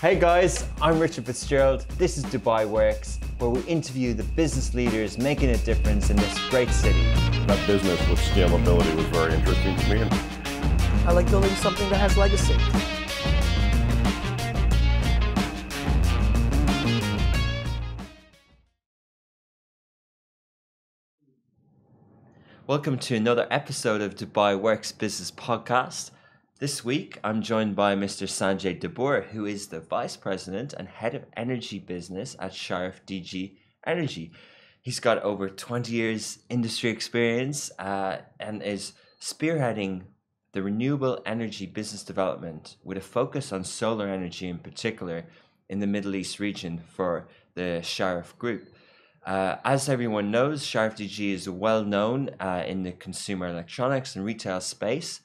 Hey guys, I'm Richard Fitzgerald. This is Dubai Works, where we interview the business leaders making a difference in this great city. That business with scalability was very interesting to me. I like building something that has legacy. Welcome to another episode of Dubai Works Business Podcast. This week, I'm joined by Mr. Sanjay Dabur, who is the Vice President and Head of Energy Business at Sharaf DG Energy. He's got over 20 years industry experience and is spearheading the renewable energy business development with a focus on solar energy in particular in the Middle East region for the Sharaf Group. As everyone knows, Sharaf DG is well known in the consumer electronics and retail space.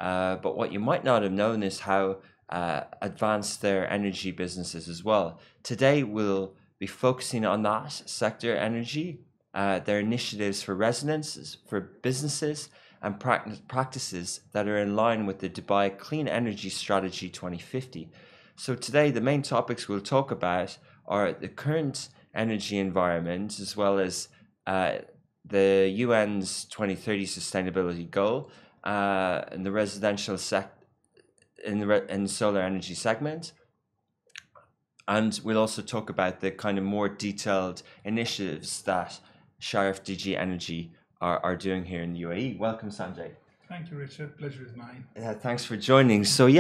But what you might not have known is how advanced their energy business is as well. Today, we'll be focusing on that sector energy, their initiatives for residents, for businesses, and practices that are in line with the Dubai Clean Energy Strategy 2050. So today, the main topics we'll talk about are the current energy environment, as well as the UN's 2030 sustainability goal, in the residential in solar energy segment, and we'll also talk about the kind of more detailed initiatives that Sharaf DG Energy are doing here in the UAE. Welcome, Sanjay. Thank you, Richard. Pleasure is mine. Thanks for joining. So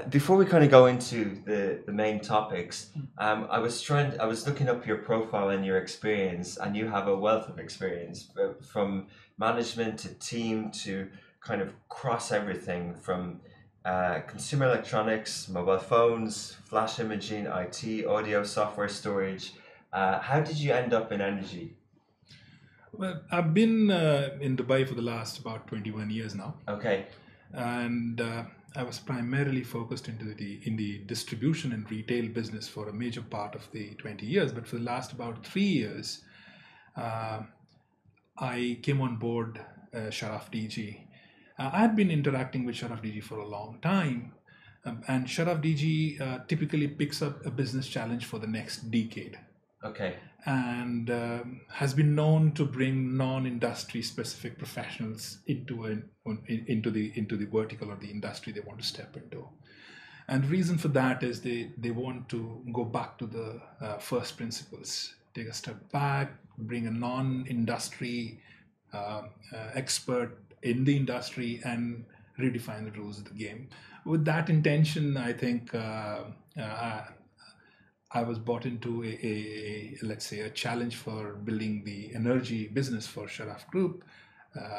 before we kind of go into the main topics, I was looking up your profile and your experience, and you have a wealth of experience from management to team to kind of cross everything from consumer electronics, mobile phones, flash imaging, IT, audio, software, storage. How did you end up in energy? Well, I've been in Dubai for the last about 21 years now. Okay. And I was primarily focused in the distribution and retail business for a major part of the 20 years. But for the last about 3 years, I came on board Sharaf DG. I had been interacting with Sharaf DG for a long time. And Sharaf DG typically picks up a business challenge for the next decade. Okay. And has been known to bring non-industry specific professionals into the vertical or the industry they want to step into. And the reason for that is they want to go back to the first principles, take a step back, bring a non-industry expert in the industry and redefine the rules of the game. With that intention, I think I was brought into a challenge for building the energy business for Sharaf Group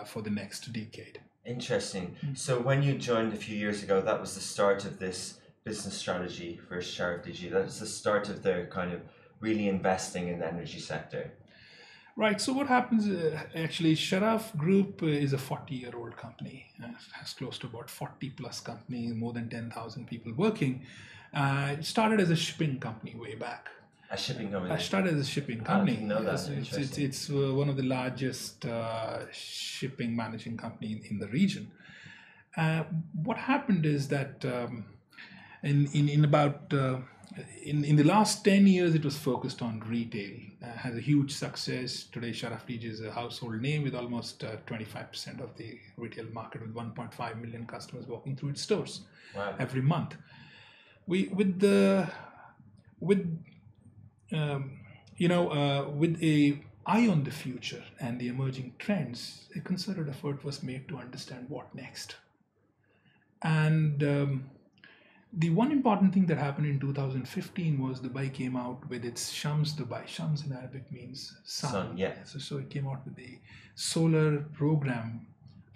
for the next decade. Interesting. So when you joined a few years ago, that was the start of this business strategy for Sharaf DG. That was the start of their kind of really investing in the energy sector. Right. So what happens, actually, Sharaf Group is a 40-year-old company. It has close to about 40 plus companies, more than 10,000 people working. It started as a shipping company way back. A shipping company? I started as a shipping company. I didn't know that. It's one of the largest shipping managing company in the region. What happened is that in the last 10 years, it was focused on retail. Has a huge success. Today, Sharaf DG is a household name with almost 25% of the retail market, with 1.5 million customers walking through its stores every month. With a eye on the future and the emerging trends, a concerted effort was made to understand what next. And the one important thing that happened in 2015 was Dubai came out with its Shams Dubai. Shams in Arabic means sun. Yeah. So it came out with a solar program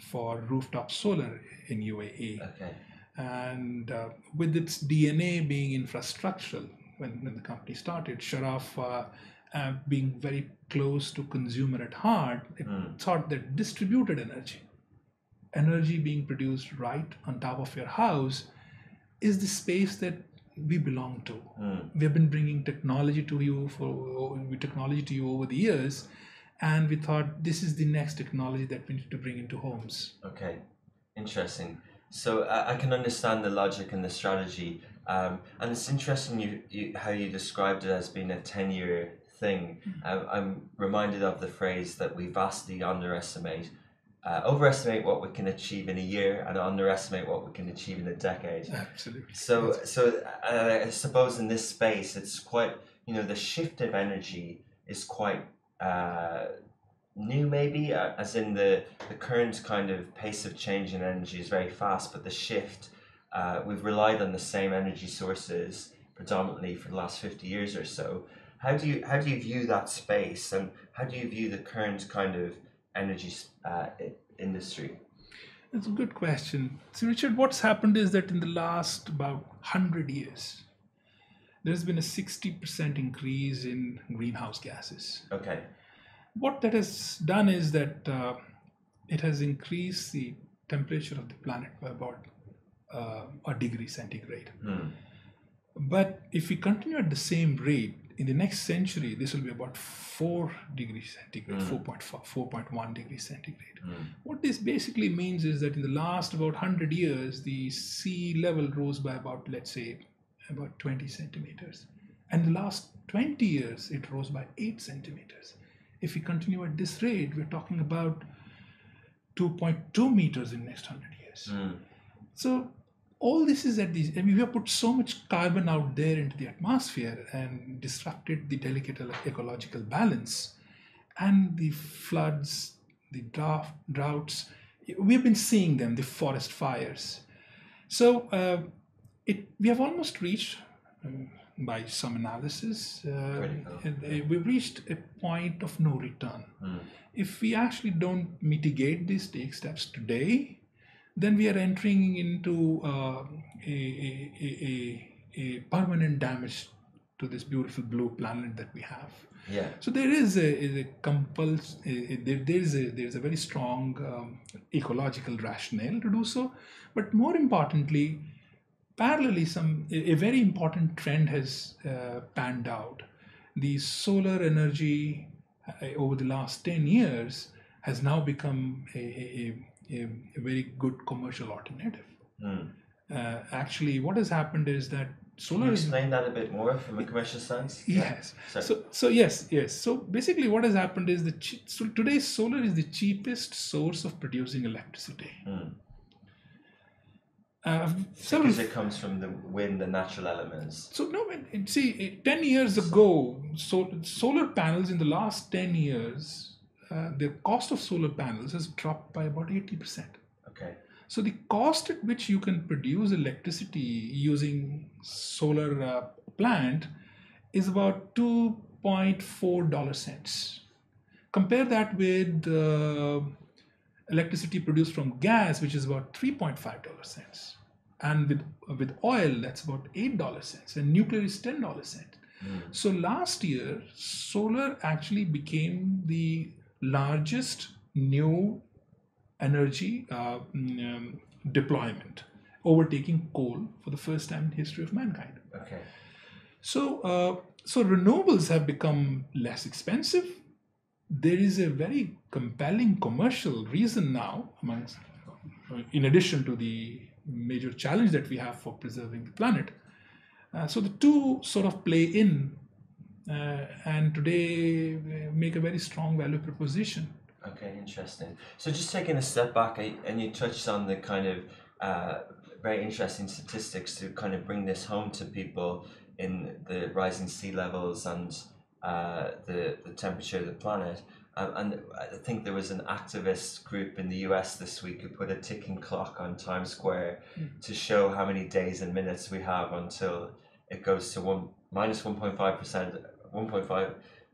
for rooftop solar in UAE. Okay. And with its DNA being infrastructural, when the company started, Sharaf being very close to consumer at heart, it thought that distributed energy being produced right on top of your house, is the space that we belong to. We have been bringing technology to you over the years, and we thought this is the next technology that we need to bring into homes. Okay, interesting. So I can understand the logic and the strategy And it's interesting how you described it as being a 10-year thing. I'm reminded of the phrase that we vastly overestimate what we can achieve in a year and underestimate what we can achieve in a decade. Absolutely. So I suppose in this space, it's quite, the shift of energy is quite new, maybe, as in the current kind of pace of change in energy is very fast, but the shift, we've relied on the same energy sources predominantly for the last 50 years or so. How do you view that space, and how do you view the current kind of energy industry? That's a good question. So, Richard, what's happened is that in the last about 100 years, there's been a 60% increase in greenhouse gases. Okay. What that has done is that it has increased the temperature of the planet by about a degree centigrade. But if we continue at the same rate, in the next century, this will be about 4 degrees centigrade, 4.1 degrees centigrade. What this basically means is that in the last about 100 years, the sea level rose by about, let's say, about 20 centimeters. And the last 20 years, it rose by 8 centimeters. If we continue at this rate, we're talking about 2.2 meters in the next 100 years. So all this is at these, we have put so much carbon out there into the atmosphere and disrupted the delicate ecological balance, and the floods, the droughts, we've been seeing them, the forest fires. So we have almost reached, by some analysis, we've reached a point of no return. If we actually don't mitigate these, take steps today, then we are entering into a permanent damage to this beautiful blue planet that we have. Yeah. So there is a very strong ecological rationale to do so, but more importantly, parallelly, a very important trend has panned out. The solar energy over the last 10 years has now become a very good commercial alternative. Actually, what has happened is that solar. Can you explain that a bit more from a commercial sense? Yes. So yes. So basically, what has happened is so today solar is the cheapest source of producing electricity. Because it comes from the wind and natural elements. So no, see, 10 years ago, solar panels in the last 10 years, the cost of solar panels has dropped by about 80%. Okay. So the cost at which you can produce electricity using solar plant is about $2.4. Compare that with electricity produced from gas, which is about $3.5, and with oil, that's about $8, and nuclear is $10. So last year, solar actually became the largest new energy deployment, overtaking coal for the first time in history of mankind. Okay. So renewables have become less expensive. There is a very compelling commercial reason now, in addition to the major challenge that we have for preserving the planet. So the two sort of play in, and today make a very strong value proposition. Okay, interesting. So just taking a step back, and you touched on the kind of very interesting statistics to kind of bring this home to people in the rising sea levels and the temperature of the planet. And I think there was an activist group in the US this week who put a ticking clock on Times Square to show how many days and minutes we have until it goes to minus 1.5%, 1.5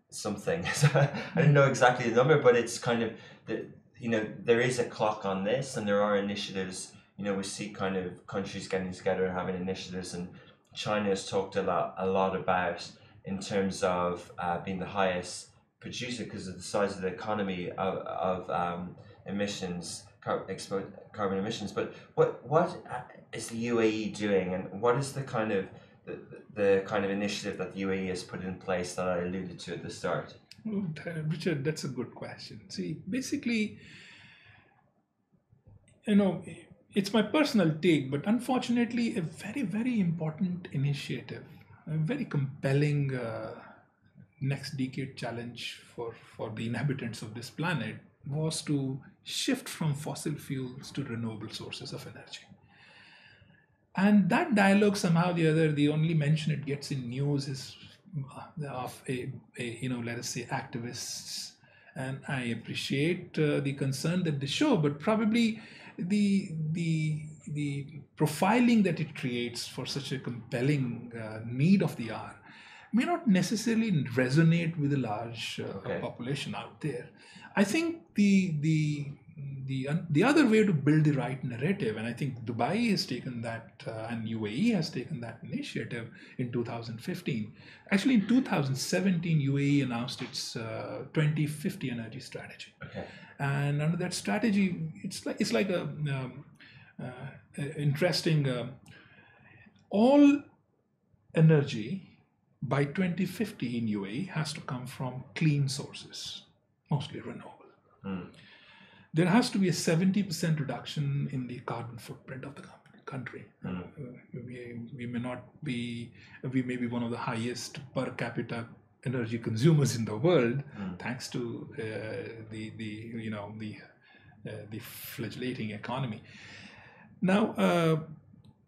something. So I don't know exactly the number, but it's kind of, there is a clock on this, and there are initiatives. We see kind of countries getting together and having initiatives, and China has talked a lot about in terms of being the highest producer because of the size of the economy of emissions, carbon emissions. But what is the UAE doing, and what is the kind of initiative that the UAE has put in place that I alluded to at the start? Richard, that's a good question. See, basically, it's my personal take, but unfortunately, a very, very important initiative, a very compelling next decade challenge for the inhabitants of this planet was to shift from fossil fuels to renewable sources of energy. And that dialogue, somehow or the other, the only mention it gets in news is of let us say, activists. And I appreciate the concern that they show, but probably the profiling that it creates for such a compelling need of the hour may not necessarily resonate with a large population out there. I think the other way to build the right narrative, and I think Dubai has taken that, and UAE has taken that initiative in 2015. Actually, in 2017, UAE announced its 2050 energy strategy. Okay. And under that strategy, it's like a interesting. All energy by 2050 in UAE has to come from clean sources, mostly renewable. There has to be a 70% reduction in the carbon footprint of the country. We may be one of the highest per capita energy consumers in the world, thanks to the flagellating economy. Now,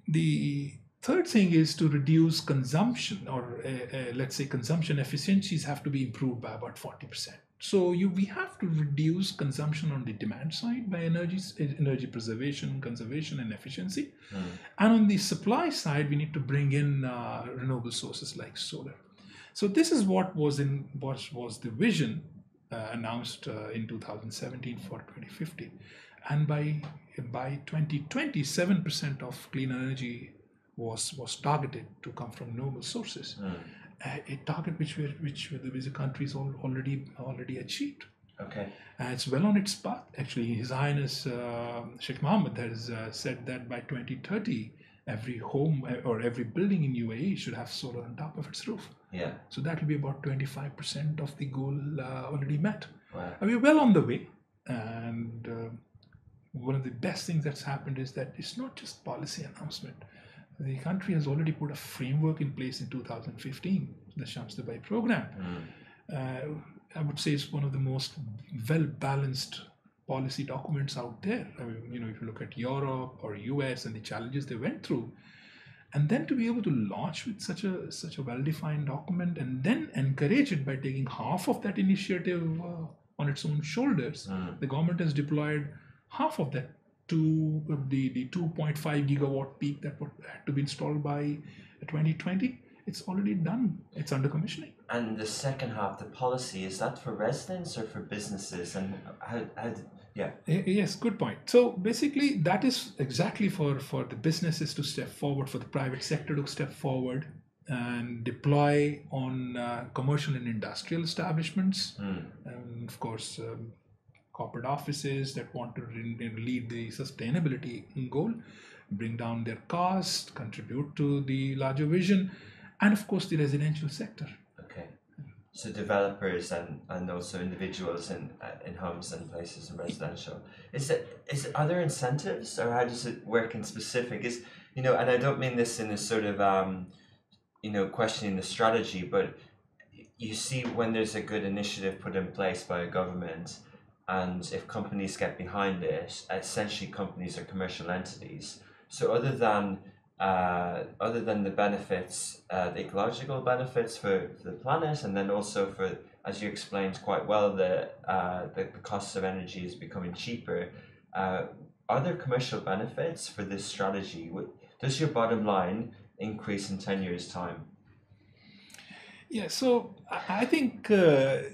the third thing is to reduce consumption, or let's say consumption efficiencies have to be improved by about 40%. So we have to reduce consumption on the demand side by energy preservation, conservation, and efficiency. And on the supply side, we need to bring in renewable sources like solar. So this is what was the vision announced in 2017 for 2050. And by 2020, 7% of clean energy was targeted to come from renewable sources. A target which the countries already achieved. Okay. It's well on its path. Actually, His Highness Sheikh Mohammed has said that by 2030, every home or every building in UAE should have solar on top of its roof. Yeah. So that will be about 25% of the goal already met. Wow. We're well on the way. And one of the best things that's happened is that it's not just policy announcement. The country has already put a framework in place in 2015, the Shams Dubai program. I would say it's one of the most well-balanced policy documents out there. I mean, if you look at Europe or US and the challenges they went through, and then to be able to launch with such a well-defined document, and then encourage it by taking half of that initiative on its own shoulders, the government has deployed half of that to the 2.5 gigawatt peak that had to be installed by 2020. It's already done. It's under commissioning. And the second half, the policy, is that for residents or for businesses? And how yeah. Yes, good point. So basically, that is exactly for the businesses to step forward, for the private sector to step forward and deploy on commercial and industrial establishments. And of course, corporate offices that want to lead the sustainability goal, bring down their cost, contribute to the larger vision, and of course the residential sector. Okay. So developers and also individuals in homes and places and residential. Are there incentives, or how does it work in specific? And I don't mean this in a sort of questioning the strategy, but you see when there's a good initiative put in place by a government, and if companies get behind it, essentially companies are commercial entities. So other than the benefits, the ecological benefits for the planet, and then also for, as you explained quite well, the cost of energy is becoming cheaper. Are there commercial benefits for this strategy? Does your bottom line increase in 10 years' time? Yeah, so I think a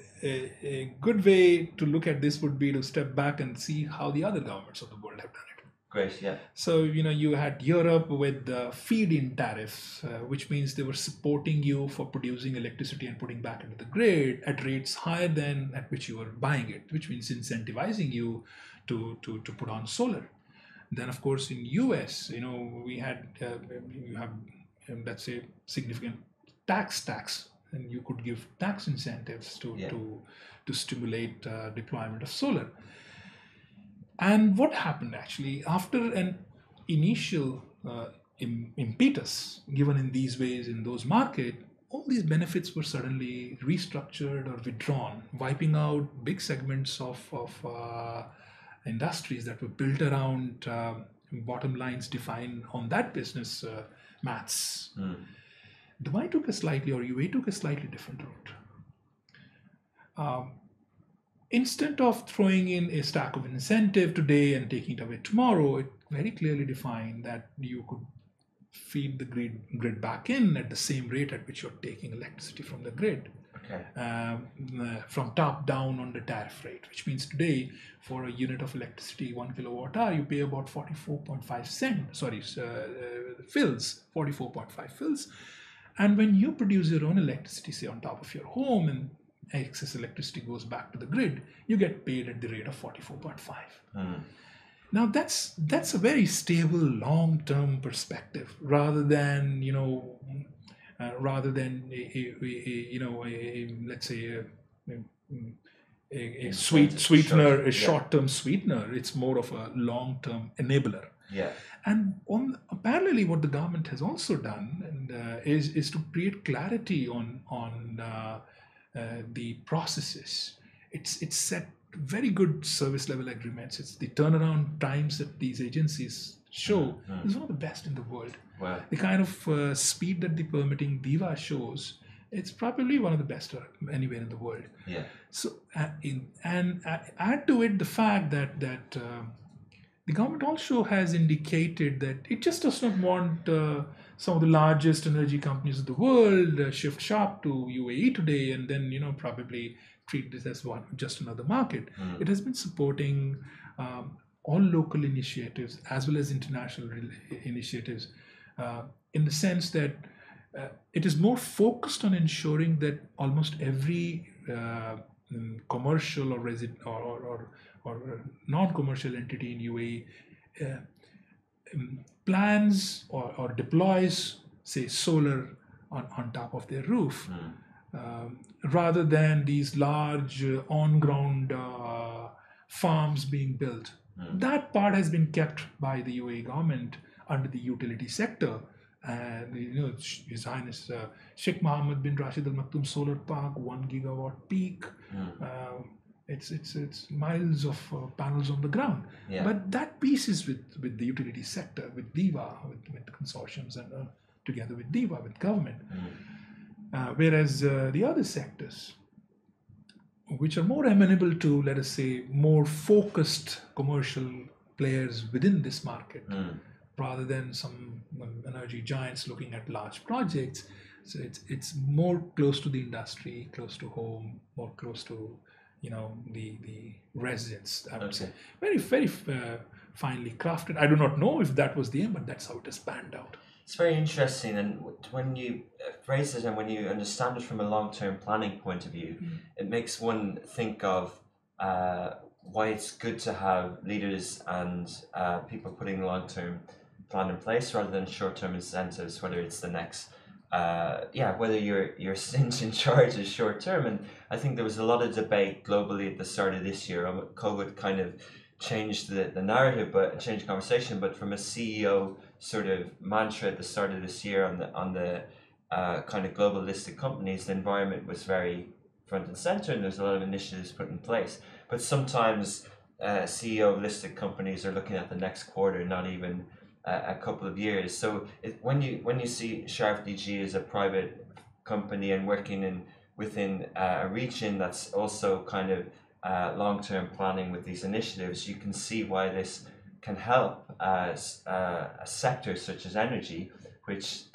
good way to look at this would be to step back and see how the other governments of the world have done it. Great, yeah. So, you had Europe with the feed-in tariffs, which means they were supporting you for producing electricity and putting back into the grid at rates higher than at which you were buying it, which means incentivizing you to put on solar. Then, of course, in US, we had, you have, let's say, significant tax, and you could give tax incentives to stimulate deployment of solar. And what happened actually after, and initial impetus given in these ways in those markets, all these benefits were suddenly restructured or withdrawn, wiping out big segments of industries that were built around bottom lines defined on that business maths. Dubai took a slightly, or UAE took a slightly different route. Instead of throwing in a stack of incentive today and taking it away tomorrow, it very clearly defined that you could feed the grid back in at the same rate at which you're taking electricity from the grid. From top down on the tariff rate, which means today for a unit of electricity, 1 kilowatt hour, you pay about 44.5 cents, fills, 44.5 fills. And when you produce your own electricity, say on top of your home, and excess electricity goes back to the grid, you get paid at the rate of 44.5. Now that's a very stable long-term perspective, rather than let's say a sweetener, a short-term sweetener. It's more of a long-term enabler. Yeah. And parallelly, what the government has also done is to create clarity on the processes. It's set very good service level agreements. It's the turnaround times that these agencies show is one of the best in the world. Wow. The kind of speed that the permitting DIVA shows, it's probably one of the best anywhere in the world. Yeah. So add to it the fact that the government also has indicated that it just does not want some of the largest energy companies of the world shift sharp to UAE today and then probably treat this as just another market. It has been supporting all local initiatives as well as international initiatives in the sense that it is more focused on ensuring that almost every commercial or non-commercial entity in UAE plans or deploys, say, solar on top of their roof, rather than these large on-ground farms being built. That part has been kept by the UAE government under the utility sector. And His Highness Sheikh Mohammed bin Rashid Al Maktoum Solar Park, 1 gigawatt peak. It's miles of panels on the ground. Yeah. But that piece is with the utility sector, with DIVA, with consortiums, and together with DIVA, with government. Whereas the other sectors, which are more amenable to, let us say, more focused commercial players within this market, rather than some energy giants looking at large projects. So it's more close to the industry, close to home, more close to the residents. I would say very very finely crafted. I do not know if that was the aim, but that's how it has panned out. It's very interesting, and when you phrase it and when you understand it from a long-term planning point of view, it makes one think of why it's good to have leaders and people putting a long-term plan in place rather than short-term incentives, whether it's the next whether your stint in charge is short-term. And I think there was a lot of debate globally at the start of this year. COVID kind of changed the narrative, but changed the conversation. But from a CEO sort of mantra at the start of this year on the kind of global listed companies, the environment was very front and center, and there's a lot of initiatives put in place. But sometimes CEO of listed companies are looking at the next quarter, not even a couple of years. So when you see Sharaf DG as a private company and working within a region that's also kind of long-term planning with these initiatives, you can see why this can help a sector such as energy, which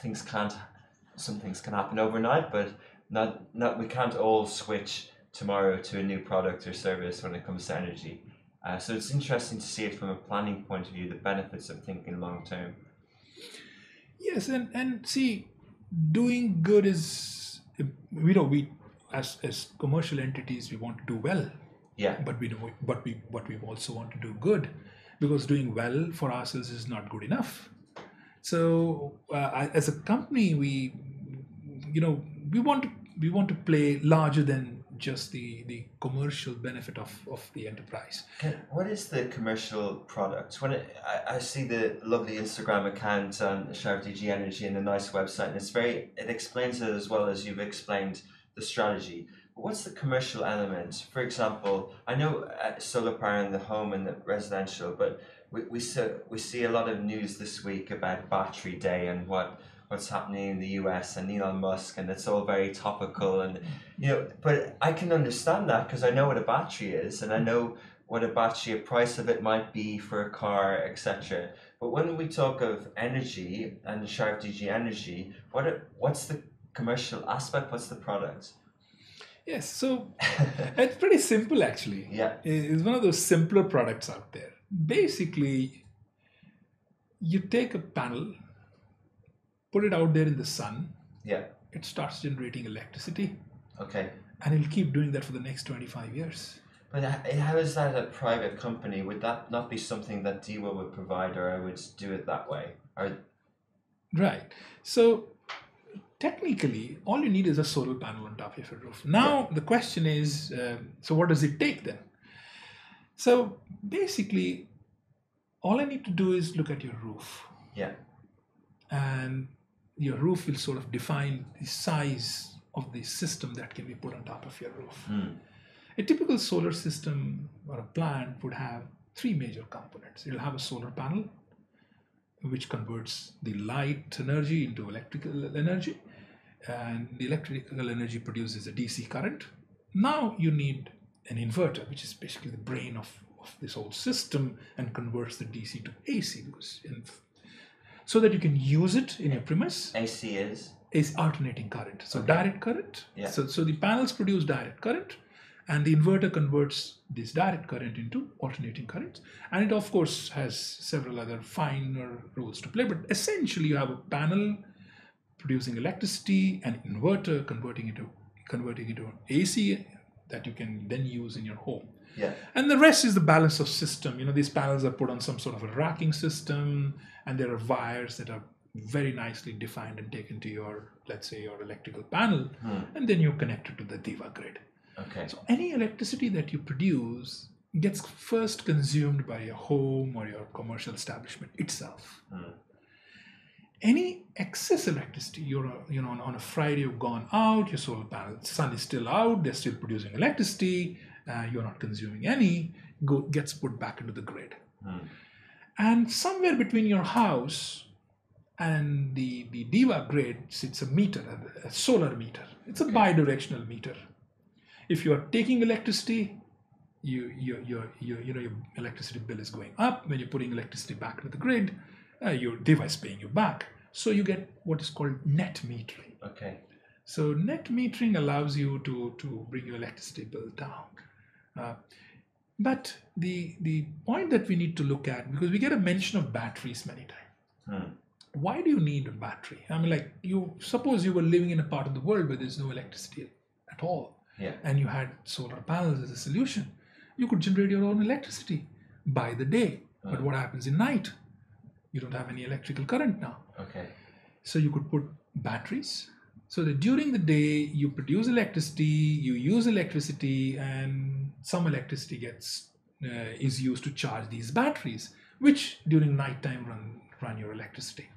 some things can happen overnight, but not we can't all switch tomorrow to a new product or service when it comes to energy. So it's interesting to see it from a planning point of view, the benefits of thinking long term. Yes, and see, doing good is, we as commercial entities, we want to do well. Yeah. But we also want to do good, because doing well for ourselves is not good enough. So as a company, we want to play larger than just the commercial benefit of the enterprise. What is the commercial product? I see the lovely Instagram account on Sharaf DG Energy and a nice website, and it explains it as well as you've explained the strategy. But what's the commercial element? For example, I know solar power in the home and the residential, but we see a lot of news this week about Battery Day and what's happening in the US and Elon Musk, and it's all very topical, and but I can understand that because I know what a battery is, and I know what a price of it might be for a car, etc. But when we talk of energy and Sharaf DG Energy, what's the commercial aspect? What's the product? Yes, so it's pretty simple actually. Yeah, it's one of those simpler products out there. Basically, you take a panel, put it out there in the sun. Yeah. It starts generating electricity. Okay. And it'll keep doing that for the next 25 years. But how is that a private company? Would that not be something that DEWA would provide, or I would do it that way? Right. So technically, all you need is a solar panel on top of your roof. Now, the question is, so what does it take then? So basically, all I need to do is look at your roof. Yeah. And your roof will sort of define the size of the system that can be put on top of your roof. A typical solar system or a plant would have three major components. It'll have a solar panel, which converts the light energy into electrical energy, and the electrical energy produces a DC current. Now you need an inverter, which is basically the brain of this whole system, and converts the DC to AC, so that you can use it in your premise. AC is alternating current. So direct current. Yeah. So the panels produce direct current, and the inverter converts this direct current into alternating current. And it of course has several other finer roles to play, but essentially you have a panel producing electricity, an inverter converting into AC that you can then use in your home. Yeah. And the rest is the balance of system. These panels are put on some sort of a racking system, and there are wires that are very nicely defined and taken to your, let's say, your electrical panel, and then you connect it to the DEWA grid. Okay. So any electricity that you produce gets first consumed by your home or your commercial establishment itself. Any excess electricity, on a Friday you've gone out, your solar panel, sun is still out, they're still producing electricity, you're not consuming any, gets put back into the grid. And somewhere between your house and the DEWA grid sits a meter, a solar meter. It's a bidirectional meter. If you are taking electricity, your electricity bill is going up. When you're putting electricity back into the grid, your DEWA is paying you back. So you get what is called net metering. Okay. So net metering allows you to bring your electricity bill down. But the point that we need to look at, because we get a mention of batteries many times. Why do you need a battery? I mean, suppose you were living in a part of the world where there's no electricity at all. Yeah. And you had solar panels as a solution. You could generate your own electricity by the day. But what happens in night? You don't have any electrical current now. Okay. So you could put batteries, so that during the day you produce electricity, you use electricity, and some electricity is used to charge these batteries, which during nighttime run your electricity.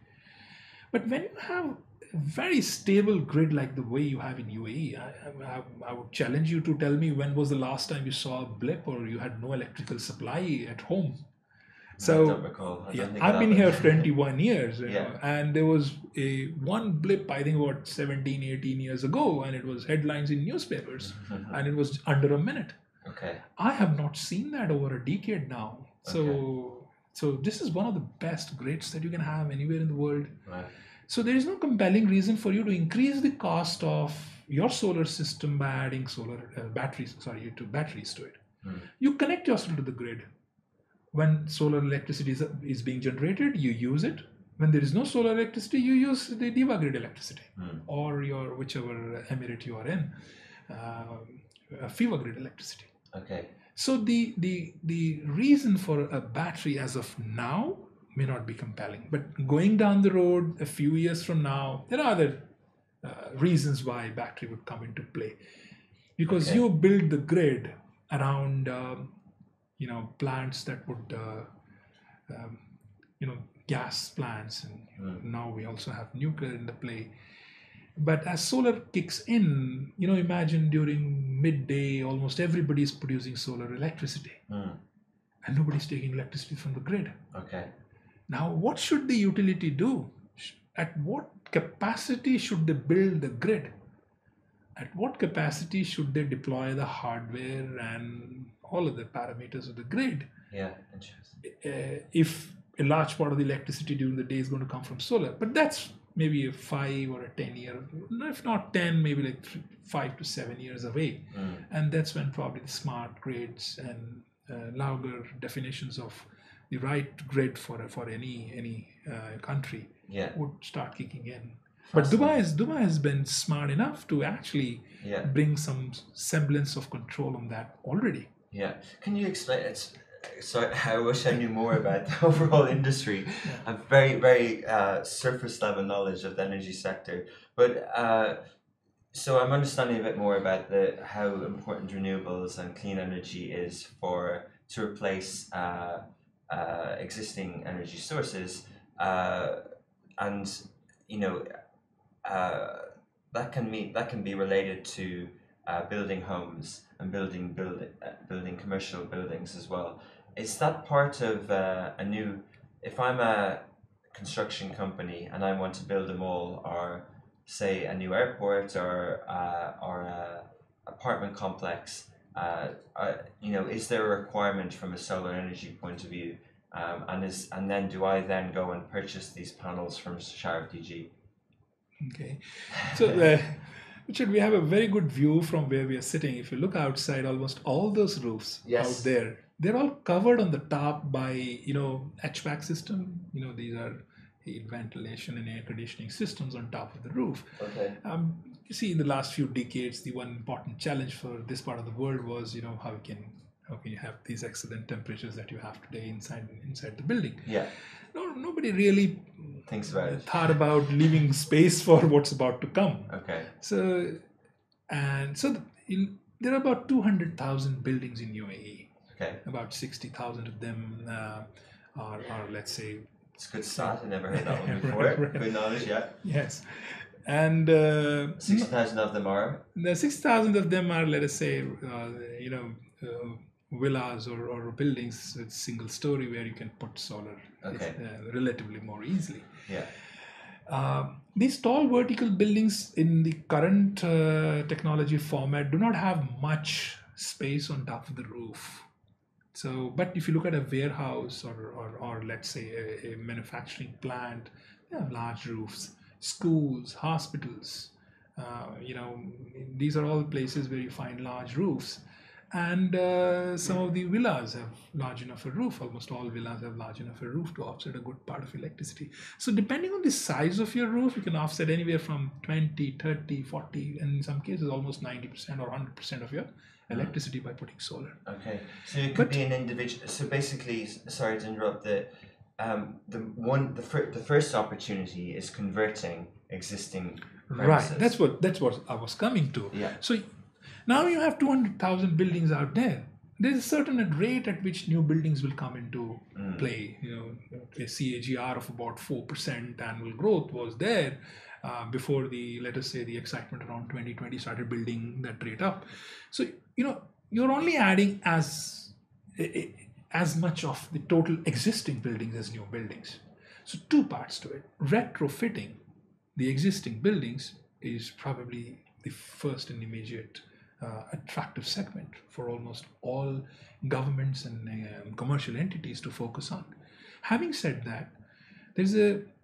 But when you have a very stable grid like the way you have in UAE, I would challenge you to tell me when was the last time you saw a blip or you had no electrical supply at home. So I don't recall. I've been here 21 years, Yeah. and there was one blip, I think about 17, 18 years ago, and it was headlines in newspapers, and it was under a minute. Okay. I have not seen that over a decade now. So this is one of the best grids that you can have anywhere in the world. Right. So there is no compelling reason for you to increase the cost of your solar system by adding batteries to it. You connect yourself to the grid. When solar electricity is being generated, you use it. When there is no solar electricity, you use the DEWA grid electricity, or your whichever emirate you are in, FIWA grid electricity. Okay. So the reason for a battery as of now may not be compelling, but going down the road a few years from now, there are other reasons why battery would come into play. because Okay. you build the grid around plants that would gas plants, and now we also have nuclear in the play. But as solar kicks in, imagine during midday, almost everybody is producing solar electricity, and nobody's taking electricity from the grid. Okay. Now, what should the utility do? At what capacity should they build the grid? At what capacity should they deploy the hardware and all of the parameters of the grid? Yeah, interesting. If a large part of the electricity during the day is going to come from solar, but that's maybe a 5 or a 10 year, if not 10, maybe like 5 to 7 years away. And that's when probably the smart grids and louder definitions of the right grid for any country would start kicking in. But Dubai has been smart enough to actually bring some semblance of control on that already. Yeah. Can you explain it? Sorry, I wish I knew more about the overall industry. I have very, very surface level knowledge of the energy sector. But so I'm understanding a bit more about how important renewables and clean energy is to replace existing energy sources, and that can be related to building homes and building commercial buildings as well. Is that part of if I'm a construction company and I want to build a mall or say a new airport or a apartment complex, is there a requirement from a solar energy point of view? And then do I then go and purchase these panels from Sharaf DG? Okay, so Richard, we have a very good view from where we are sitting. If you look outside, almost all those roofs out there, they're all covered on the top by HVAC system. These are heat ventilation and air conditioning systems on top of the roof. Okay. You see, in the last few decades, the one important challenge for this part of the world was how can you have these excellent temperatures that you have today inside the building. Yeah. Nobody really thought about leaving space for what's about to come. Okay. So there are about 200,000 buildings in UAE. Okay. About 60,000 of them are let's say. It's a good start. I never heard that one before. Right. Good knowledge, yeah. Yes. And 60,000 of them are? The 6,000 of them are, let us say, villas or buildings with single story where you can put solar relatively more easily. Yeah. These tall vertical buildings in the current technology format do not have much space on top of the roof. So, but if you look at a warehouse or let's say a manufacturing plant, they have large roofs. Schools, hospitals, these are all places where you find large roofs. And some of the villas have large enough a roof. Almost all villas have large enough a roof to offset a good part of electricity. So depending on the size of your roof, you can offset anywhere from 20, 30, 40, and in some cases almost 90% or 100% of your electricity by putting solar. Okay. So it could be an individual. So basically, sorry to interrupt, the first opportunity is converting existing premises. Right. That's what I was coming to. Yeah. So now you have 200,000 buildings out there. There's a certain rate at which new buildings will come into play. A CAGR of about 4% annual growth was there before let us say the excitement around 2020 started building that rate up. So you're only adding as much of the total existing buildings as new buildings. So two parts to it. Retrofitting the existing buildings is probably the first and immediate attractive segment for almost all governments and commercial entities to focus on. Having said that,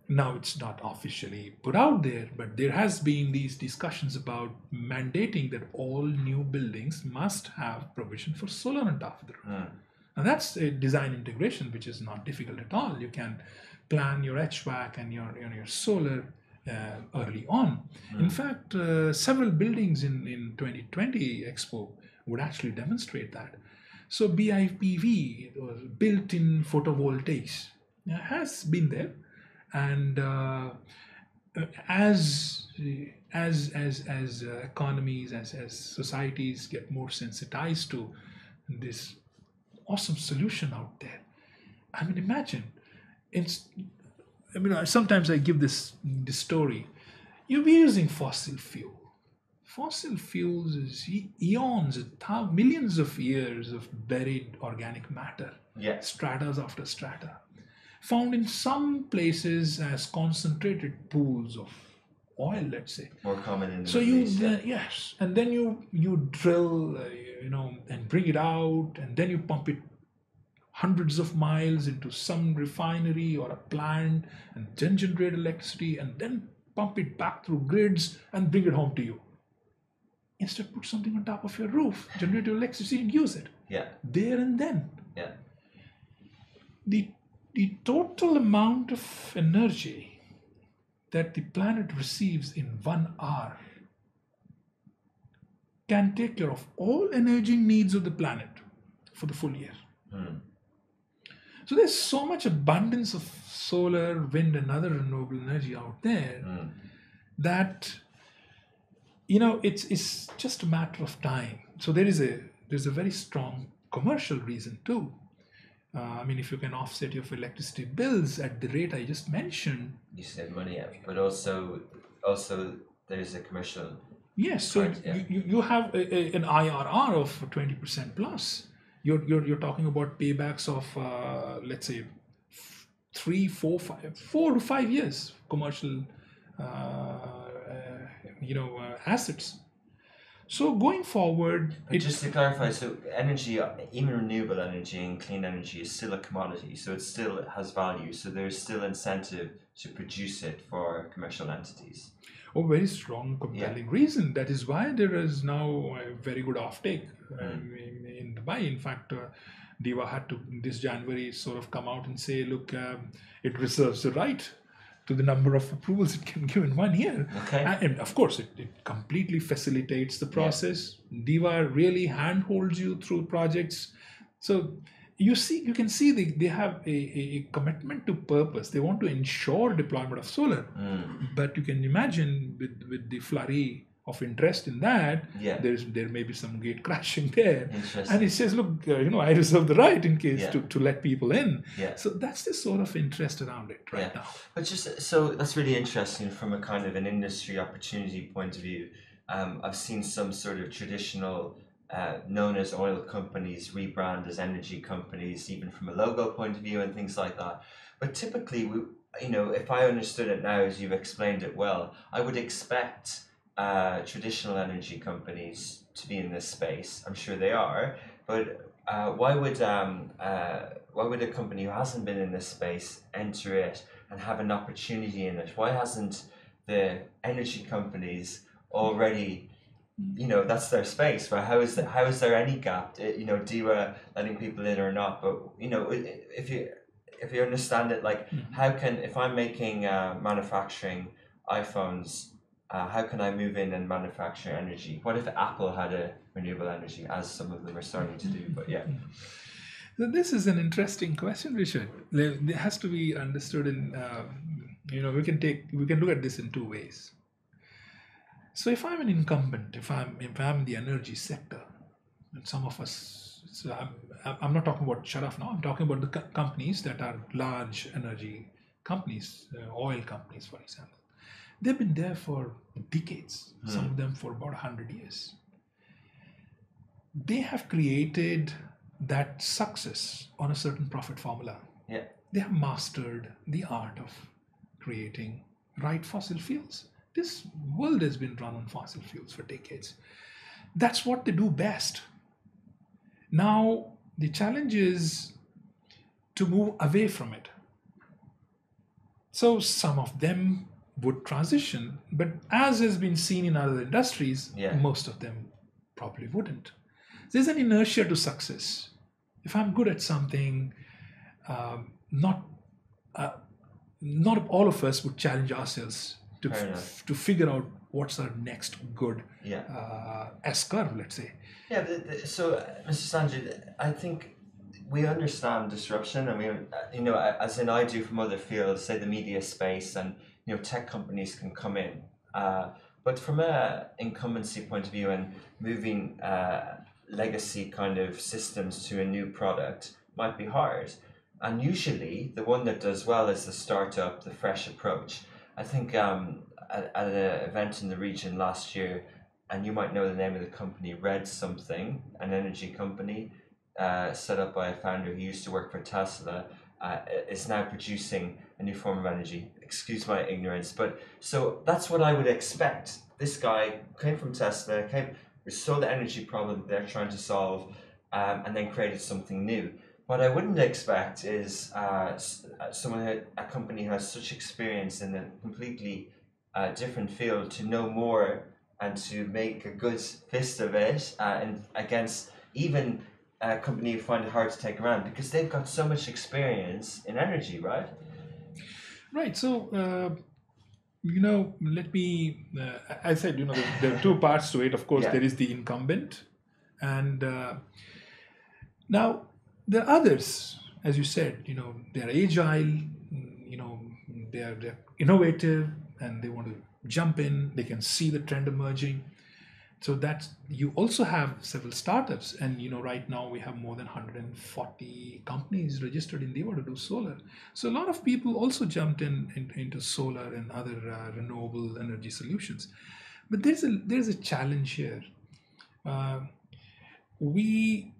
now it's not officially put out there, but there has been these discussions about mandating that all new buildings must have provision for solar on top of the roof. Now that's a design integration which is not difficult at all. You can plan your HVAC and your solar early on. In fact, several buildings in 2020 Expo would actually demonstrate that. So BIPV, built-in photovoltaics, has been there, and as as economies, as societies get more sensitized to this awesome solution out there. I mean, imagine. It's, I mean, sometimes I give this story. You'll be using fossil fuel. Fossil fuels is eons, millions of years of buried organic matter, Yeah. stratas after strata, found in some places as concentrated pools of oil, let's say. More common in the So Middle you East, yeah. yes, and then you drill, and bring it out, and then you pump it hundreds of miles into some refinery or a plant, and then generate electricity, and then pump it back through grids and bring it home to you. Instead, put something on top of your roof, generate your electricity, and use it Yeah. there and then. Yeah. The total amount of energy that the planet receives in 1 hour can take care of all energy needs of the planet for the full year. So there's so much abundance of solar, wind, and other renewable energy out there that it's just a matter of time. So there's a very strong commercial reason too. I mean, if you can offset your electricity bills at the rate I just mentioned, You save money, but also there's a commercial. yes. So Right, yeah. you have an IRR of 20% plus. You're talking about paybacks of let's say 4 to 5 years commercial assets. So going forward, But just to clarify, so energy, even renewable energy and clean energy is still a commodity, so it still has value. So there's still incentive to produce it for commercial entities. a very strong, compelling reason. That is why there is now a very good offtake in Dubai. In fact, DEWA had to this January sort of come out and say, look, it reserves the right to the number of approvals it can give in 1 year. Okay. And of course, it completely facilitates the process. DEWA really handholds you through projects. So you can see they have a commitment to purpose. They want to ensure deployment of solar. But you can imagine with the flurry of interest in that, Yeah. there may be some gate crashing there. Interesting. And it says, look, I reserve the right in case Yeah. to let people in. Yeah. So that's the sort of interest around it right now. But just so that's really interesting from a kind of an industry opportunity point of view. I've seen some sort of traditional known as oil companies rebrand as energy companies, even from a logo point of view and things like that. But typically, if I understood it now as you've explained it well, I would expect traditional energy companies to be in this space. I'm sure they are, but why would a company who hasn't been in this space enter it and have an opportunity in it? Why hasn't the energy companies already? That's their space. But how is there any gap? DEWA letting people in or not? But if you understand it, like how can, if I'm making manufacturing iPhones, how can I move in and manufacture energy? What if Apple had a renewable energy, as some of them are starting to do? But yeah. So this is an interesting question, Richard. It has to be understood in we can look at this in two ways. So if I'm an incumbent, if I'm in the energy sector, and some of us, so I'm not talking about Sharaf now. I'm talking about the companies that are large energy companies, oil companies, for example. They've been there for decades. Some of them for about 100 years. They have created that success on a certain profit formula. Yeah. They have mastered the art of creating right fossil fuels. This world has been run on fossil fuels for decades. That's what they do best. Now, the challenge is to move away from it. So some of them would transition, but as has been seen in other industries, most of them probably wouldn't. There's an inertia to success. If I'm good at something, not all of us would challenge ourselves to figure out what's our next good S-curve, let's say. Yeah, so Mr. Sanjay, I think we understand disruption. I mean, as in I do from other fields, say the media space, and tech companies can come in. But But from a incumbency point of view and moving legacy kind of systems to a new product might be hard. And usually the one that does well is the startup, the fresh approach. I think at an event in the region last year, and you might know the name of the company, Red Something, an energy company set up by a founder who used to work for Tesla, is now producing a new form of energy. Excuse my ignorance, but so that's what I would expect. This guy came from Tesla, saw the energy problem they're trying to solve, and then created something new. What I wouldn't expect is a company who has such experience in a completely different field to know more and to make a good fist of it and against even a company you find it hard to take around because they've got so much experience in energy, right? Right. So, let me, I said, there are two parts to it. Of course, there is the incumbent. And now there are others, as you said, they're agile, they're innovative and they want to jump in, they can see the trend emerging. So that's, you also have several startups, and right now we have more than 140 companies registered in Deva to do solar. So a lot of people also jumped into solar and other renewable energy solutions. But there's a challenge here. We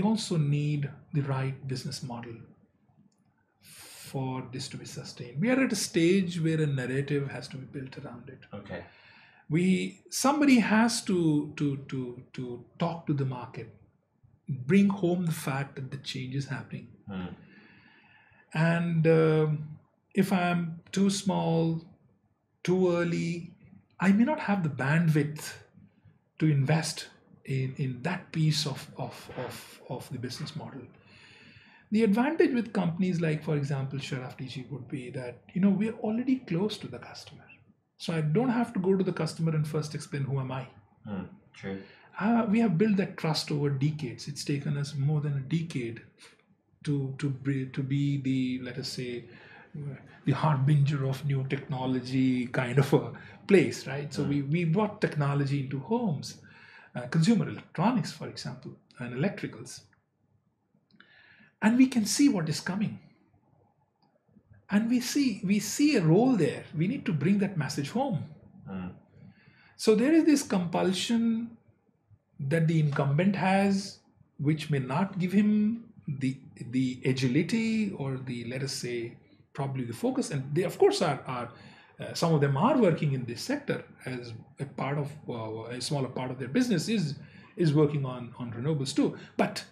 also need the right business model for this to be sustained. We are at a stage where a narrative has to be built around it. Okay. Somebody has to talk to the market, bring home the fact that the change is happening. And if I'm too small, too early, I may not have the bandwidth to invest in that piece of the business model. The advantage with companies like, for example, Sharaf DG would be that, we're already close to the customer. So I don't have to go to the customer and first explain who am I. True. We have built that trust over decades. It's taken us more than a decade to be the, let us say, the harbinger of new technology kind of a place, right? So we brought technology into homes, consumer electronics, for example, and electricals. And we can see what is coming. And we see a role there. We need to bring that message home. So there is this compulsion that the incumbent has, which may not give him the agility or the, let us say, probably the focus. And they, of course, are some of them are working in this sector as a part of a smaller part of their business is working on renewables too. But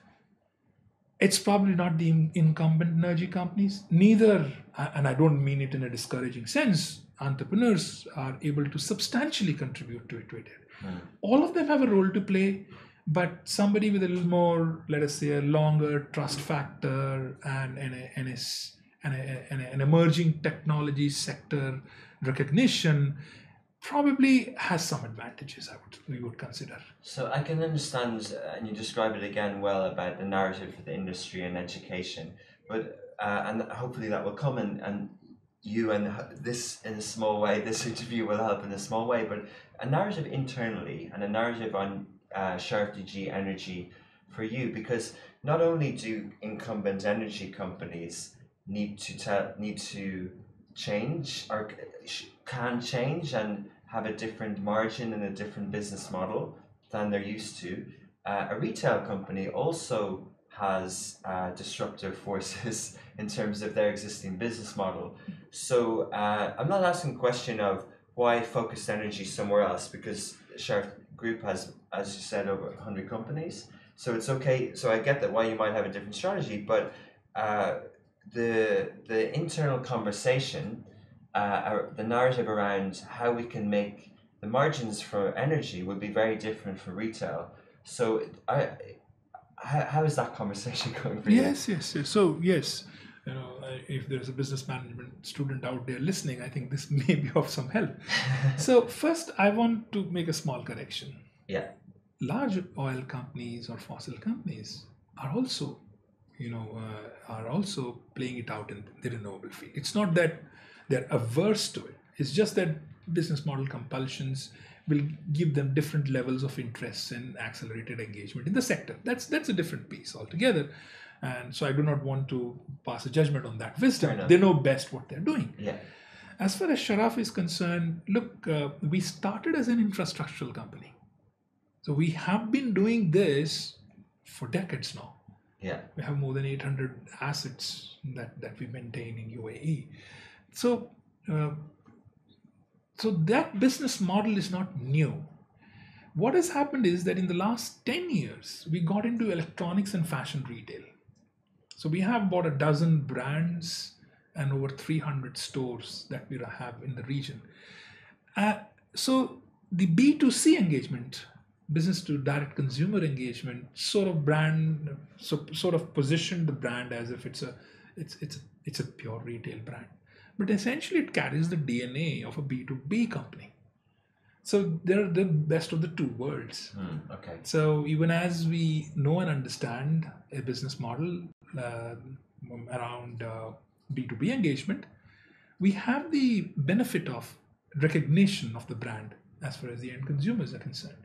it's probably not the incumbent energy companies. Neither, and I don't mean it in a discouraging sense, entrepreneurs are able to substantially contribute to it. All of them have a role to play, but somebody with a little more, let us say, a longer trust factor and an emerging technology sector recognition probably has some advantages, we would consider. So I can understand, and you describe it again well about the narrative for the industry and education, but and hopefully that will come, and you and this in a small way, this interview will help in a small way, but a narrative internally and a narrative on Sharaf DG Energy for you, because not only do incumbent energy companies need to change or can change and have a different margin and a different business model than they're used to. A retail company also has disruptive forces in terms of their existing business model. So I'm not asking a question of why focused energy somewhere else, because Sharaf Group has, as you said, over 100 companies. So it's okay. So I get that why you might have a different strategy, but the internal conversation, the narrative around how we can make the margins for energy would be very different for retail. So how is that conversation going for you? Yes. So yes, if there's a business management student out there listening, I think this may be of some help. So first, I want to make a small correction. Yeah. Large oil companies or fossil companies are also, playing it out in the renewable field. It's not that they're averse to it. It's just that business model compulsions will give them different levels of interest and accelerated engagement in the sector. That's a different piece altogether. And so I do not want to pass a judgment on that wisdom. They know best what they're doing. Yeah. As far as Sharaf is concerned, look, we started as an infrastructural company. So we have been doing this for decades now. Yeah. We have more than 800 assets that we maintain in UAE. So, so that business model is not new. What has happened is that in the last 10 years, we got into electronics and fashion retail. So we have about a dozen brands and over 300 stores that we have in the region. So the B2C engagement, business to direct consumer engagement, sort of positioned the brand as if it's a pure retail brand. But essentially it carries the DNA of a B2B company. So they're the best of the two worlds. Okay. So even as we know and understand a business model around B2B engagement, we have the benefit of recognition of the brand as far as the end consumers are concerned.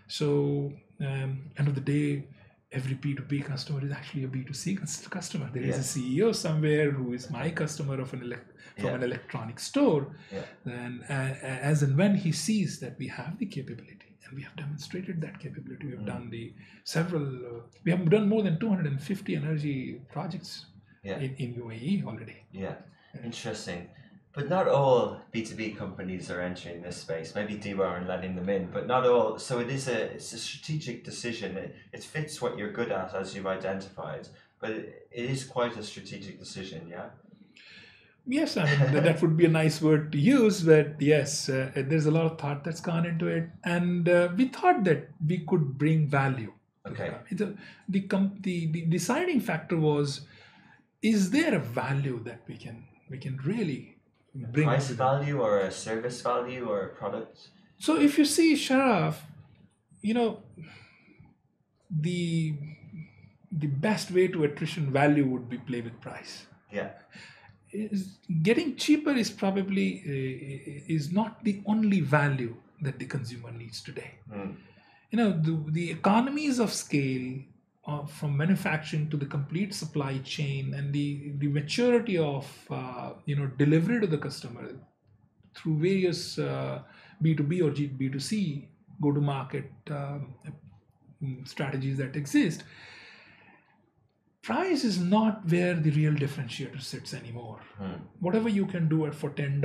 So end of the day, every B2B customer is actually a B2C customer. There is a CEO somewhere who is my customer of an an electronic store. And as and when he sees that we have the capability, and we have demonstrated that capability, we have done we have done more than 250 energy projects in UAE already. Yeah, interesting. But not all B2B companies are entering this space. Maybe DEWA and letting them in, but not all. So it's a strategic decision. It fits what you're good at, as you've identified, but it is quite a strategic decision, yeah? Yes, I mean, that would be a nice word to use, but yes, there's a lot of thought that's gone into it. And we thought that we could bring value. Okay. The deciding factor was, is there a value that we can really bring? Price value or a service value or a product? So if you see Sharaf, the best way to attrition value would be play with price. Yeah. Getting cheaper is probably is not the only value that the consumer needs today. The economies of scale from manufacturing to the complete supply chain and the maturity of delivery to the customer through various B2B or B2C go-to-market strategies that exist. Price is not where the real differentiator sits anymore. Whatever you can do it for $10,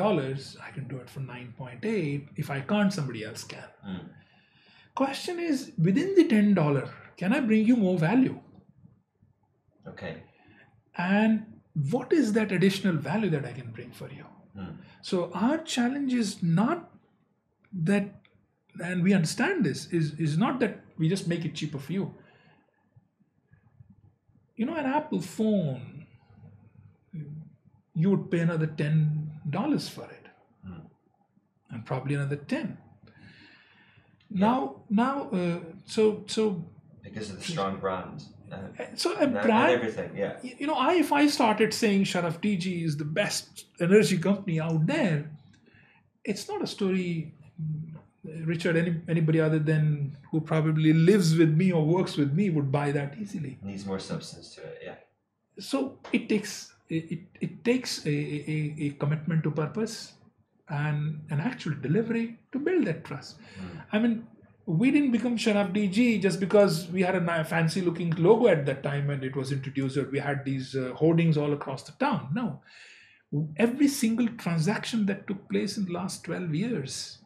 I can do it for 9.8. If I can't, somebody else can. Question is, within the $10, can I bring you more value? Okay. And what is that additional value that I can bring for you? So our challenge is not that, and we understand this, is not that we just make it cheaper for you. An Apple phone, you would pay another $10 for it, and probably another 10. Now, so because of the strong brand. So a brand, and everything, yeah. If I started saying Sharaf DG is the best energy company out there, it's not a story, Richard, anybody other than who probably lives with me or works with me would buy that easily. Needs more substance to it, yeah. So it takes a commitment to purpose and an actual delivery to build that trust. I mean, we didn't become Sharaf DG just because we had a fancy looking logo at that time when it was introduced, or we had these hoardings all across the town. No, every single transaction that took place in the last 12 years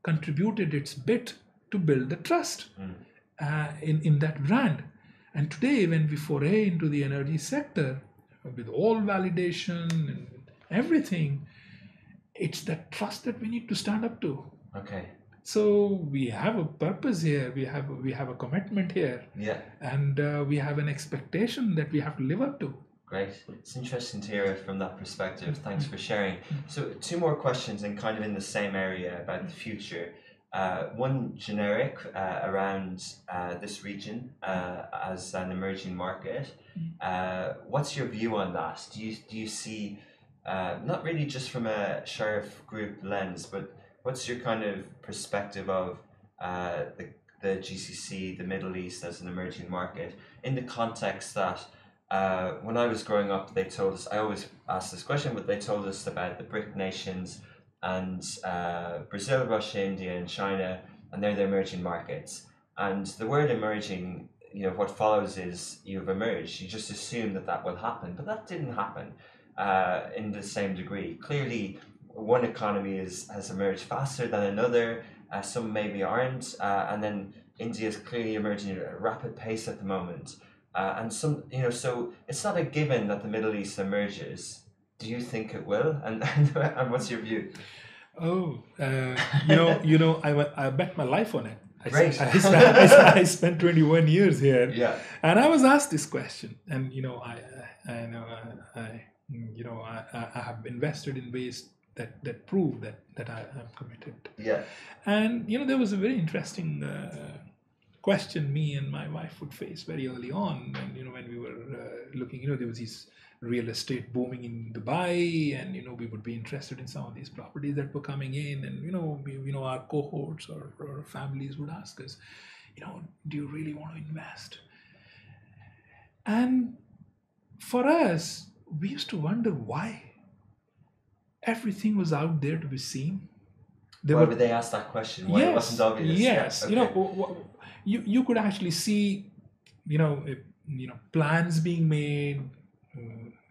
contributed its bit to build the trust in that brand. And today, when we foray into the energy sector with all validation and everything, it's that trust that we need to stand up to. Okay. So we have a purpose here. We have a commitment here. Yeah. And we have an expectation that we have to live up to. Great. It's interesting to hear it from that perspective. Thanks for sharing. So 2 more questions and kind of in the same area about the future. One generic around this region as an emerging market. What's your view on that? Do you see, not really just from a Sharaf Group lens, but What's your kind of perspective of the GCC, the Middle East as an emerging market, in the context that when I was growing up, they told us, I always ask this question, but they told us about the BRIC nations and Brazil, Russia, India, and China, and they're the emerging markets. And the word emerging, what follows is you've emerged. You just assume that will happen, but that didn't happen in the same degree. Clearly, one economy has emerged faster than another. Some maybe aren't, and then India is clearly emerging at a rapid pace at the moment. And some, so it's not a given that the Middle East emerges. Do you think it will? And what's your view? Oh, I bet my life on it. Right. I spent 21 years here. Yeah. And I was asked this question, and I have invested in ways that prove that I am committed. Yeah. And there was a very interesting question me and my wife would face very early on, and when we were looking, there was this real estate booming in Dubai, and we would be interested in some of these properties that were coming in, and our cohorts or families would ask us, do you really want to invest? And for us, we used to wonder why everything was out there to be seen. Why would they ask that question? Why it wasn't obvious? Yes, yeah, okay. You could actually see, plans being made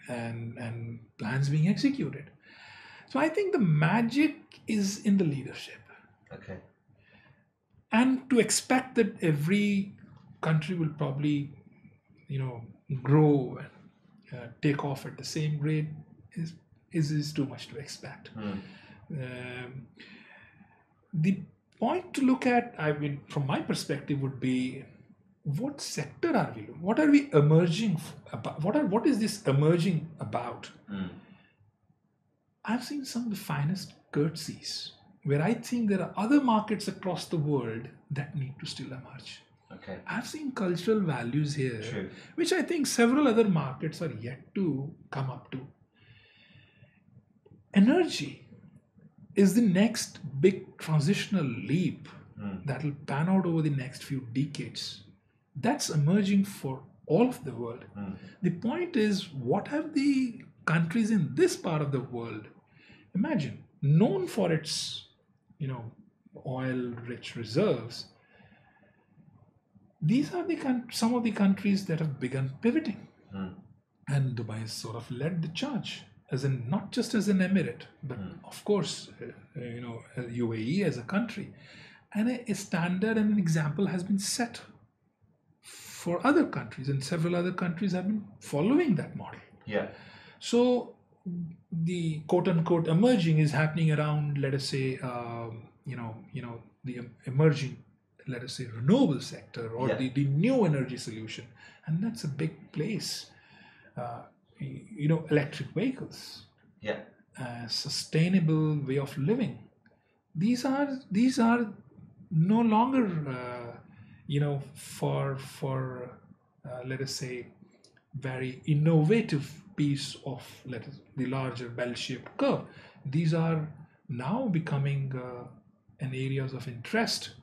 and plans being executed. So I think the magic is in the leadership. Okay. And to expect that every country will probably, grow and take off at the same rate is too much to expect. The point to look at, from my perspective, would be what sector are we? What are we emerging about? What is this emerging about? I've seen some of the finest curtsies where I think there are other markets across the world that need to still emerge. Okay. I've seen cultural values here, True. which I think several other markets are yet to come up to. Energy is the next big transitional leap that will pan out over the next few decades. That's emerging for all of the world. The point is, what have the countries in this part of the world, imagine, known for its, oil-rich reserves, these are some of the countries that have begun pivoting. And Dubai has sort of led the charge, not just as an emirate, but of course, UAE as a country. And a standard and an example has been set for other countries, and several other countries have been following that model. Yeah. So the quote-unquote emerging is happening around, let us say, the emerging, let us say, renewable sector or the new energy solution, and that's a big place. Electric vehicles, sustainable way of living. These are no longer, for let us say, very innovative piece of the larger bell-shaped curve. These are now becoming an areas of interest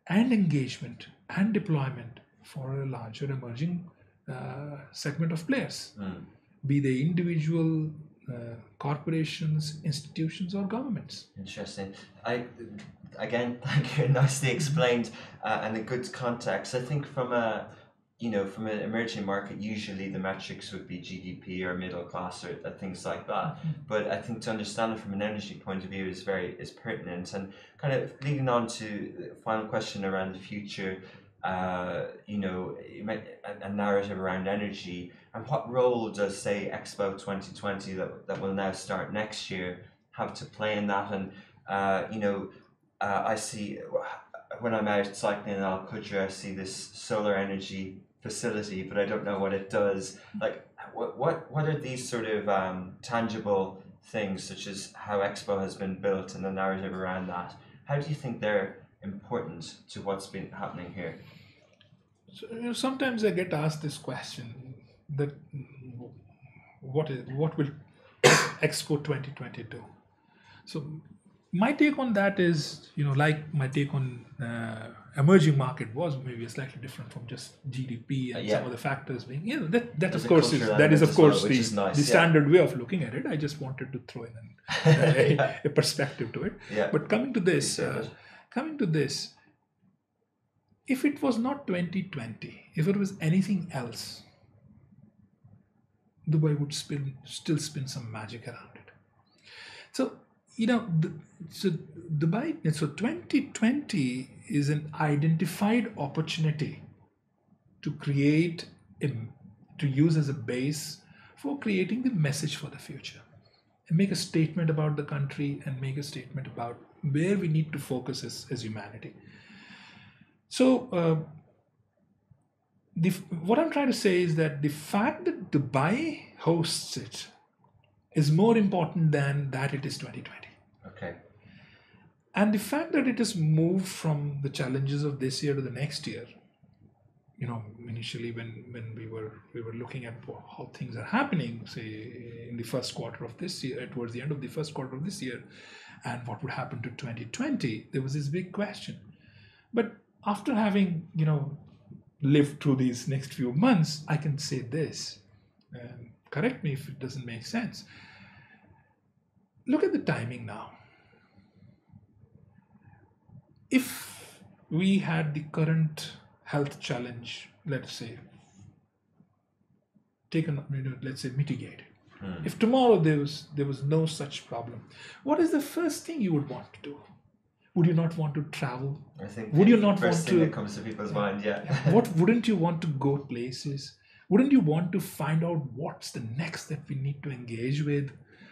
and engagement and deployment for a larger emerging segment of players, be they individual, corporations, institutions, or governments. Interesting. Again, thank you. Nicely explained and a good context. I think from from an emerging market, usually the metrics would be GDP or middle class or things like that. But I think to understand it from an energy point of view is pertinent. And kind of leading on to the final question around the future, you might a narrative around energy, and what role does, say, Expo 2020 that will now start next year have to play in that? And I see when I'm out cycling in Al Qudra, I see this solar energy facility, but I don't know what it does. Like, what are these sort of tangible things, such as how Expo has been built and the narrative around that? How do you think they're important to what's been happening here? So, sometimes I get asked this question: that what will Expo 2020 do? So my take on that is, like my take on emerging market was maybe slightly different from just GDP and some of the factors being, that There's of course a is cultural that is element of as well, course which is nice, the standard way of looking at it. I just wanted to throw in a perspective to it. Yeah. But coming to this, if it was not 2020, if it was anything else, Dubai would still spin some magic around it. So, Dubai, so 2020 is an identified opportunity to create, to use as a base for creating the message for the future. And make a statement about the country and make a statement about where we need to focus as humanity. So, what I'm trying to say is that the fact that Dubai hosts it is more important than that it is 2020. Okay. And the fact that it has moved from the challenges of this year to the next year, initially when we were looking at how things are happening, say in the first quarter of this year, towards the end of the first quarter of this year, and what would happen to 2020, there was this big question. But after having, lived through these next few months, I can say this. Correct me if it doesn't make sense. Look at the timing now. If we had the current health challenge, let's say, mitigated. If tomorrow there was no such problem, what is the first thing you would want to do? Would you not want to travel? I think would you not first want thing to? that comes to people's mind, Wouldn't you want to go places? Wouldn't you want to find out what's the next that we need to engage with?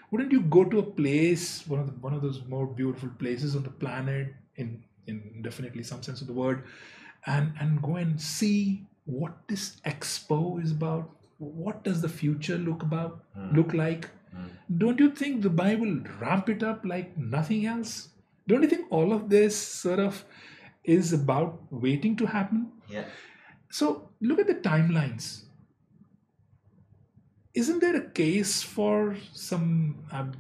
Wouldn't you go to a place, one of those more beautiful places on the planet, in definitely some sense of the word, and go and see what this expo is about? What does the future look like? Don't you think Dubai will ramp it up like nothing else? Don't you think all of this sort of is about waiting to happen? Yeah. So look at the timelines. Isn't there a case for some, I'm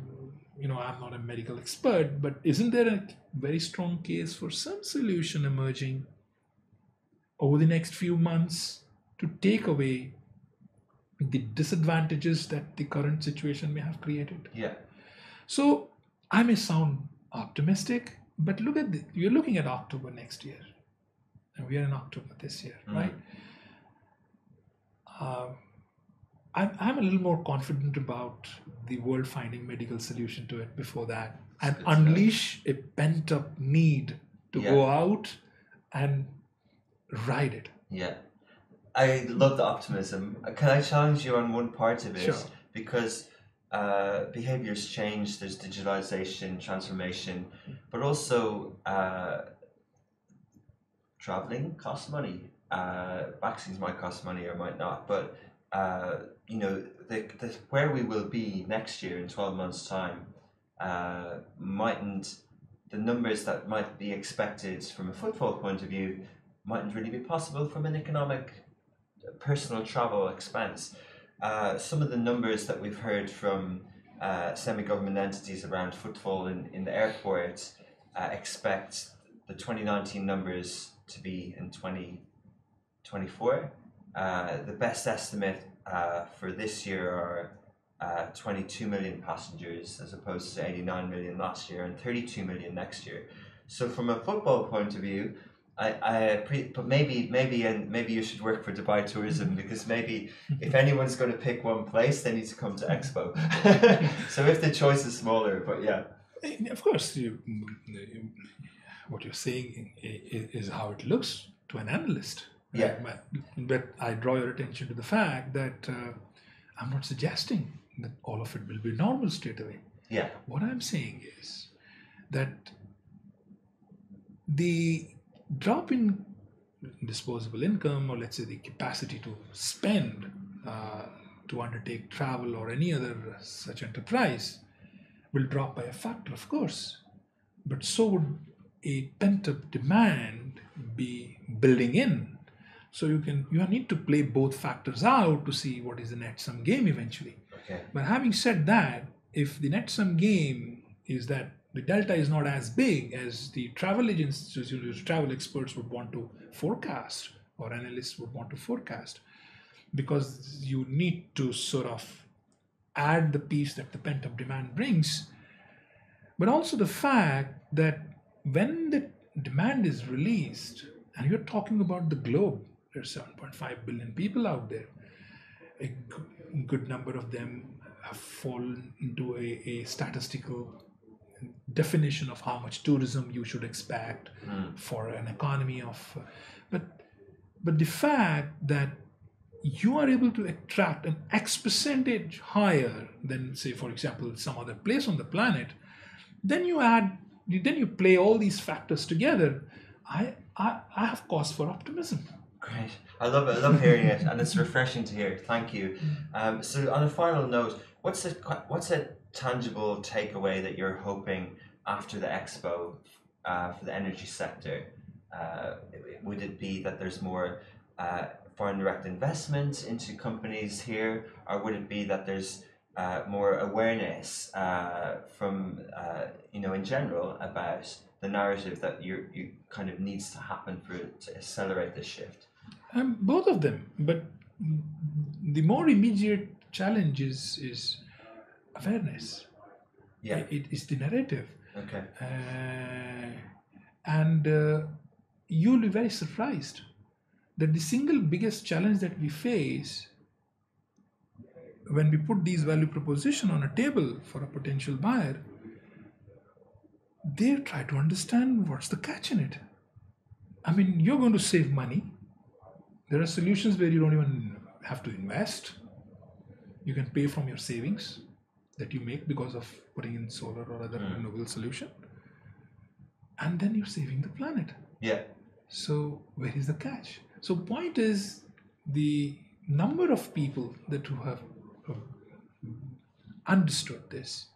not a medical expert, but isn't there a very strong case for some solution emerging over the next few months to take away the disadvantages that the current situation may have created? Yeah. So I may sound optimistic, but you're looking at October next year, and we are in October this year, right? I'm a little more confident about the world finding medical solution to it before that, and unleash a pent-up need to go out and ride it. Yeah. I love the optimism. Can I challenge you on one part of it? Sure. Because behaviors change, there's digitalization, transformation, but also traveling costs money. Vaccines might cost money or might not, but where we will be next year in 12 months' time, the numbers that might be expected from a footfall point of view mightn't really be possible from an economic personal travel expense. Some of the numbers that we've heard from semi-government entities around footfall in the airport expect the 2019 numbers to be in 2024. The best estimate for this year are 22 million passengers as opposed to 89 million last year and 32 million next year. So from a football point of view, but maybe you should work for Dubai Tourism, because maybe if anyone's going to pick one place, they need to come to Expo. So if the choice is smaller, but yeah. Of course, what you're saying is how it looks to an analyst. Yeah. But I draw your attention to the fact that I'm not suggesting that all of it will be normal straight away. Yeah. What I'm saying is that the drop in disposable income, or let's say the capacity to spend to undertake travel or any other such enterprise, will drop by a factor, of course. But so would a pent-up demand be building in. So you need to play both factors out to see what is the net sum game eventually. Okay. But having said that, if the net sum game is that the delta is not as big as the travel agencies, travel experts would want to forecast, or analysts would want to forecast, because you need to sort of add the piece that the pent-up demand brings, but also the fact that when the demand is released, and you're talking about the globe, there's 7.5 billion people out there, a good number of them have fallen into a statistical definition of how much tourism you should expect for an economy of, but the fact that you are able to attract an X percentage higher than, say, for example, some other place on the planet, then you play all these factors together. I have cause for optimism. Great. I love it. I love hearing it, and it's refreshing to hear. Thank you. So on a final note, what's a tangible takeaway that you're hoping after the expo for the energy sector? Would it be that there's more foreign direct investment into companies here, or would it be that there's more awareness from in general about the narrative that you kind of needs to happen for it to accelerate this shift? Both of them, but the more immediate challenge is awareness. Yeah, it is the narrative. Okay. And you'll be very surprised that the single biggest challenge that we face when we put these value proposition on a table for a potential buyer, they try to understand what's the catch in it. I mean, you're going to save money. There are solutions where you don't even have to invest. You can pay from your savings that you make because of putting in solar or other renewable solution. And then you're saving the planet. Yeah. So where is the catch? So point is, the number of people that who have understood this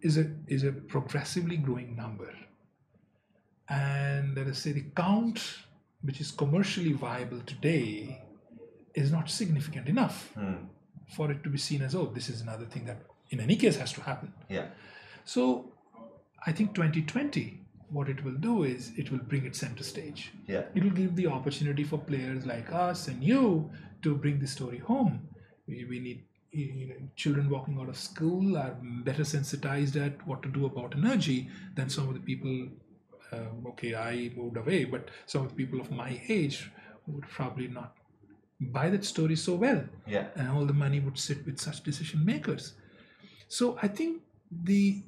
is a progressively growing number. And let us say the count which is commercially viable today is not significant enough for it to be seen as, oh, this is another thing that in any case has to happen. Yeah. So I think 2020, what it will do is it will bring it center stage. Yeah. It will give the opportunity for players like us and you to bring the story home. We need children walking out of school are better sensitized at what to do about energy than some of the people. I moved away, but some of the people of my age would probably not buy that story so well. Yeah. And all the money would sit with such decision makers. So I think the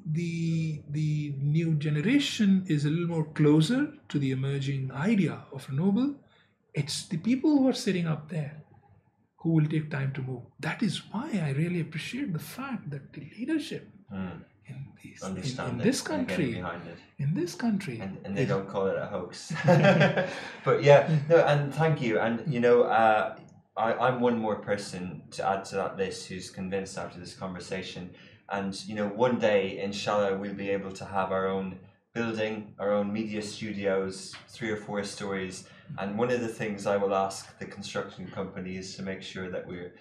new generation is a little more closer to the emerging idea of renewable. It's the people who are sitting up there who will take time to move. That is why I really appreciate the fact that the leadership in this country, and they don't call it a hoax. But yeah, no, and thank you. And I'm one more person to add to that list who's convinced after this conversation. And one day, inshallah, we'll be able to have our own building, our own media studios, 3 or 4 stories. And one of the things I will ask the construction company is to make sure that we're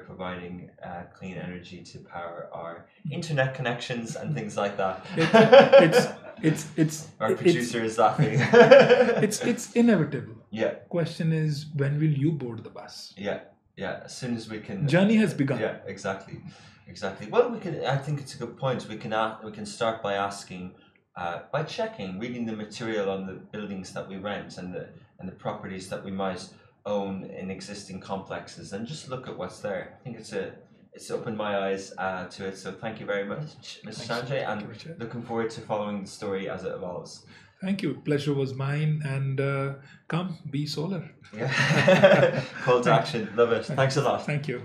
providing clean energy to power our internet connections and things like that. Our producer is laughing. It's inevitable. Yeah. Question is, when will you board the bus? Yeah. As soon as we can. Journey has begun. Yeah. Exactly. Well, we can. I think it's a good point. We can start by asking. By reading the material on the buildings that we rent and the properties that we might own in existing complexes, and just look at what's there. I think it's opened my eyes to it. So thank you very much, Mr. Sanjay, and looking forward to following the story as it evolves. Thank you. Pleasure was mine, and come be solar. Yeah. Call to action. Love it. Thanks a lot. Thank you.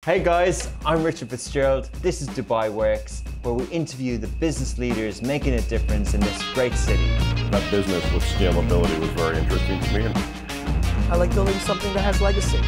Hey guys, I'm Richard Fitzgerald. This is Dubai Works, where we interview the business leaders making a difference in this great city. That business with scalability was very interesting to me. I like building something that has legacy.